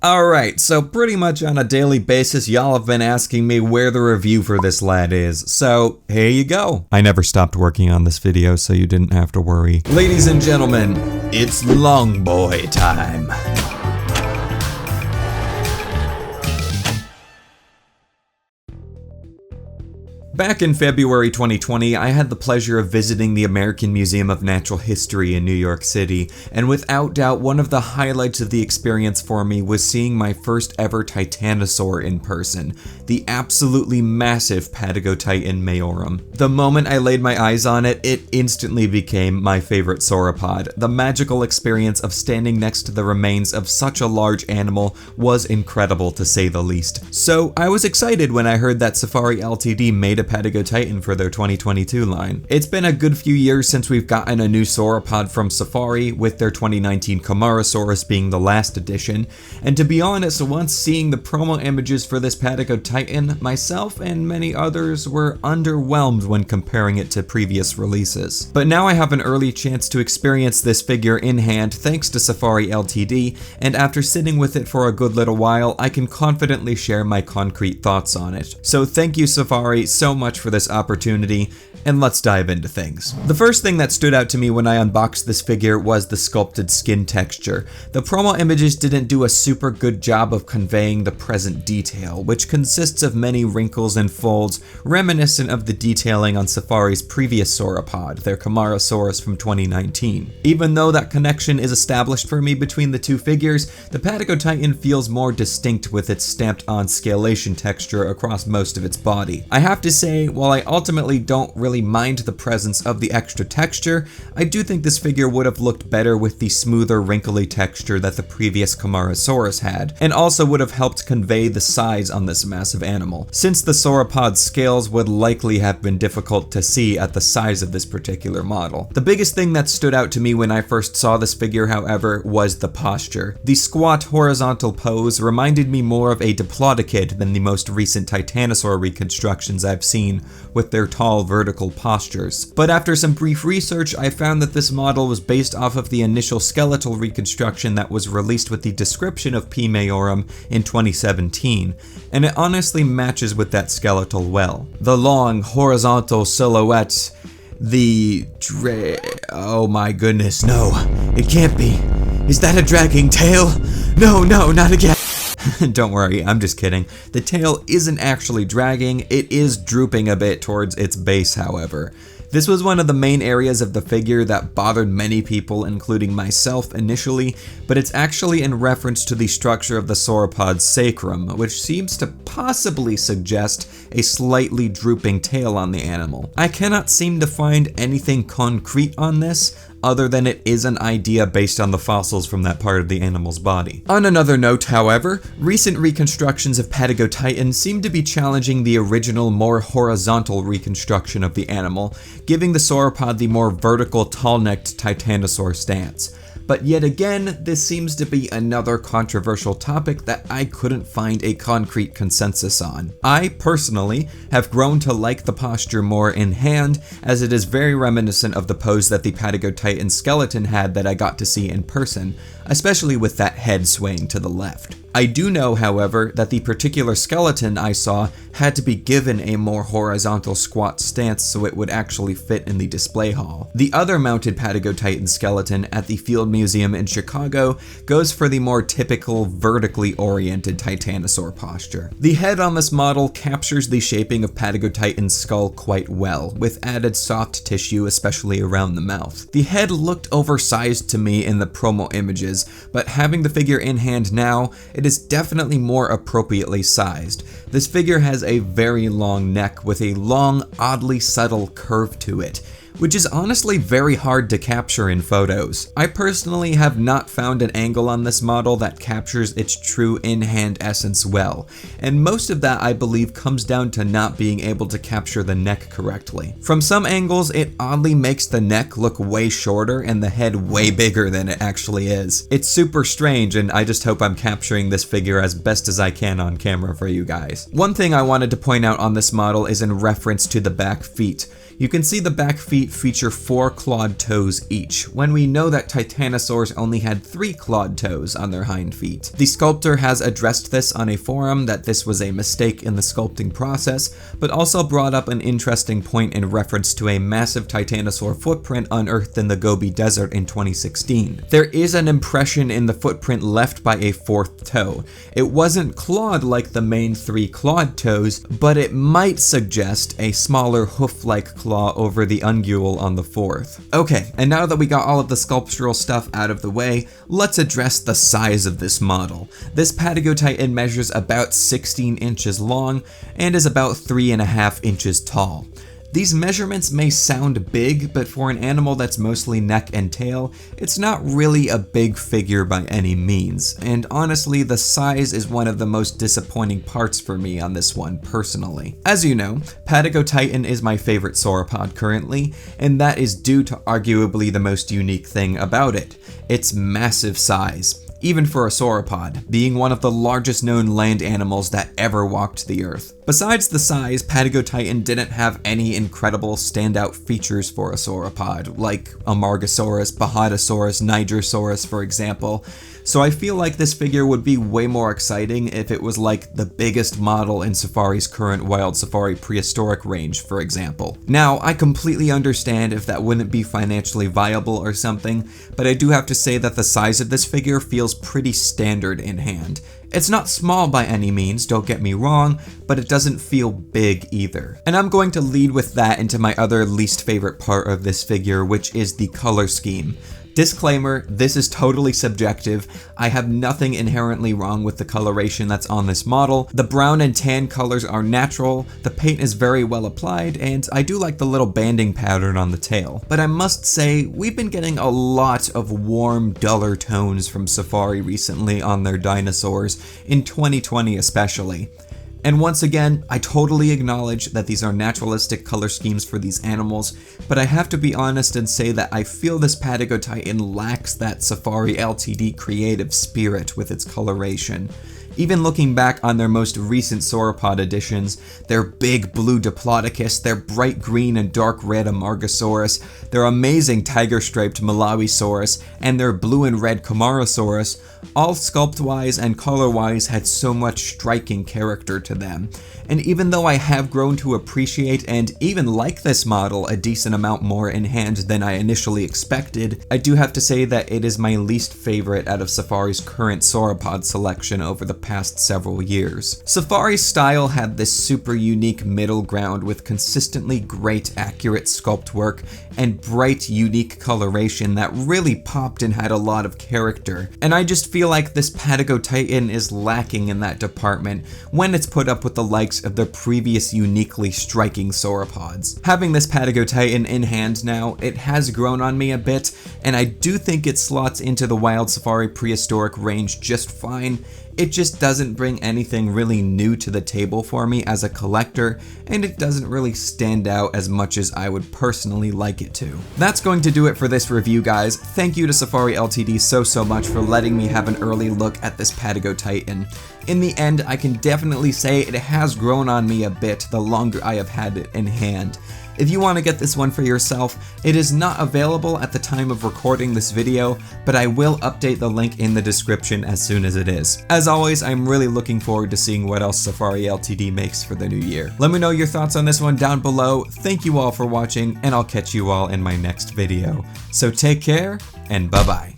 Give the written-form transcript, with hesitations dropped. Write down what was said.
Alright, so pretty much on a daily basis, y'all have been asking me where the review for this lad is, so here you go. I never stopped working on this video, so you didn't have to worry. Ladies and gentlemen, it's long boy time. Back in February 2020, I had the pleasure of visiting the American Museum of Natural History in New York City, and without doubt, one of the highlights of the experience for me was seeing my first ever titanosaur in person, the absolutely massive Patagotitan majorum. The moment I laid my eyes on it, it instantly became my favorite sauropod. The magical experience of standing next to the remains of such a large animal was incredible, to say the least. So I was excited when I heard that Safari Ltd made a Patagotitan for their 2022 line. It's been a good few years since we've gotten a new sauropod from Safari, with their 2019 Camarasaurus being the last edition, and to be honest, once seeing the promo images for this Patagotitan, myself and many others were underwhelmed when comparing it to previous releases. But now I have an early chance to experience this figure in hand thanks to Safari Ltd, and after sitting with it for a good little while, I can confidently share my concrete thoughts on it. So thank you, Safari, so much for this opportunity, and let's dive into things. The first thing that stood out to me when I unboxed this figure was the sculpted skin texture. The promo images didn't do a super good job of conveying the present detail, which consists of many wrinkles and folds reminiscent of the detailing on Safari's previous sauropod, their Camarasaurus from 2019. Even though that connection is established for me between the two figures, the Patagotitan feels more distinct with its stamped-on scalation texture across most of its body. I have to say, while I ultimately don't really mind the presence of the extra texture, I do think this figure would have looked better with the smoother, wrinkly texture that the previous Camarasaurus had, and also would have helped convey the size on this massive animal, since the sauropod scales would likely have been difficult to see at the size of this particular model. The biggest thing that stood out to me when I first saw this figure, however, was the posture. The squat horizontal pose reminded me more of a Diplodocid than the most recent Titanosaur reconstructions I've seen with their tall vertical postures. But after some brief research, I found that this model was based off of the initial skeletal reconstruction that was released with the description of P. majorum in 2017, and it honestly matches with that skeletal well. The long horizontal silhouette, oh my goodness, no, it can't be. Is that a dragging tail? No, not again. Don't worry, I'm just kidding. The tail isn't actually dragging, it is drooping a bit towards its base, however. This was one of the main areas of the figure that bothered many people, including myself initially, but it's actually in reference to the structure of the Sauropod Sacrum, which seems to possibly suggest a slightly drooping tail on the animal. I cannot seem to find anything concrete on this, other than it is an idea based on the fossils from that part of the animal's body. On another note, however, recent reconstructions of Patagotitan seem to be challenging the original, more horizontal reconstruction of the animal, giving the sauropod the more vertical, tall-necked titanosaur stance. But yet again, this seems to be another controversial topic that I couldn't find a concrete consensus on. I, personally, have grown to like the posture more in hand, as it is very reminiscent of the pose that the Patagotitan skeleton had that I got to see in person, especially with that head swaying to the left. I do know, however, that the particular skeleton I saw had to be given a more horizontal squat stance so it would actually fit in the display hall. The other mounted Patagotitan skeleton at the Field Museum in Chicago goes for the more typical vertically oriented titanosaur posture. The head on this model captures the shaping of Patagotitan's skull quite well, with added soft tissue, especially around the mouth. The head looked oversized to me in the promo images, but having the figure in hand now, it is definitely more appropriately sized. This figure has a very long neck with a long, oddly subtle curve to it, which is honestly very hard to capture in photos. I personally have not found an angle on this model that captures its true in-hand essence well, and most of that I believe comes down to not being able to capture the neck correctly. From some angles, it oddly makes the neck look way shorter and the head way bigger than it actually is. It's super strange, and I just hope I'm capturing this figure as best as I can on camera for you guys. One thing I wanted to point out on this model is in reference to the back feet. You can see the back feet feature 4 clawed toes each, when we know that titanosaurs only had 3 clawed toes on their hind feet. The sculptor has addressed this on a forum that this was a mistake in the sculpting process, but also brought up an interesting point in reference to a massive titanosaur footprint unearthed in the Gobi Desert in 2016. There is an impression in the footprint left by a 4th toe. It wasn't clawed like the main 3 clawed toes, but it might suggest a smaller hoof-like claw over the ungule on the 4th. Okay, and now that we got all of the sculptural stuff out of the way, let's address the size of this model. This Patagotitan measures about 16 inches long and is about 3.5 inches tall. These measurements may sound big, but for an animal that's mostly neck and tail, it's not really a big figure by any means, and honestly, the size is one of the most disappointing parts for me on this one personally. As you know, Patagotitan is my favorite sauropod currently, and that is due to arguably the most unique thing about it: its massive size. Even for a sauropod, being one of the largest known land animals that ever walked the earth. Besides the size, Patagotitan didn't have any incredible standout features for a sauropod, like Amargasaurus, Bahadasaurus, Nigersaurus, for example. So I feel like this figure would be way more exciting if it was like the biggest model in Safari's current Wild Safari prehistoric range, for example. Now, I completely understand if that wouldn't be financially viable or something, but I do have to say that the size of this figure feels pretty standard in hand. It's not small by any means, don't get me wrong, but it doesn't feel big either. And I'm going to lead with that into my other least favorite part of this figure, which is the color scheme. Disclaimer, this is totally subjective. I have nothing inherently wrong with the coloration that's on this model. The brown and tan colors are natural, the paint is very well applied, and I do like the little banding pattern on the tail. But I must say, we've been getting a lot of warm, duller tones from Safari recently on their dinosaurs, in 2020 especially. And once again, I totally acknowledge that these are naturalistic color schemes for these animals, but I have to be honest and say that I feel this Patagotitan lacks that Safari Ltd creative spirit with its coloration. Even looking back on their most recent sauropod editions, their big blue Diplodocus, their bright green and dark red Amargasaurus, their amazing tiger-striped Malawisaurus, and their blue and red Camarasaurus, all sculpt-wise and color-wise had so much striking character to them. And even though I have grown to appreciate and even like this model a decent amount more in hand than I initially expected, I do have to say that it is my least favorite out of Safari's current sauropod selection over the past several years. Safari's style had this super unique middle ground with consistently great accurate sculpt work and bright unique coloration that really popped and had a lot of character. And I just feel like this Patagotitan is lacking in that department when it's put up with the likes of their previous uniquely striking sauropods. Having this Patagotitan in hand now, it has grown on me a bit, and I do think it slots into the Wild Safari prehistoric range just fine. It just doesn't bring anything really new to the table for me as a collector, and it doesn't really stand out as much as I would personally like it to. That's going to do it for this review, guys. Thank you to Safari Ltd so much for letting me have an early look at this Patagotitan. In the end, I can definitely say it has grown on me a bit the longer I have had it in hand. If you want to get this one for yourself, it is not available at the time of recording this video, but I will update the link in the description as soon as it is. As always, I'm really looking forward to seeing what else Safari Ltd makes for the new year. Let me know your thoughts on this one down below. Thank you all for watching, and I'll catch you all in my next video. So take care, and bye-bye.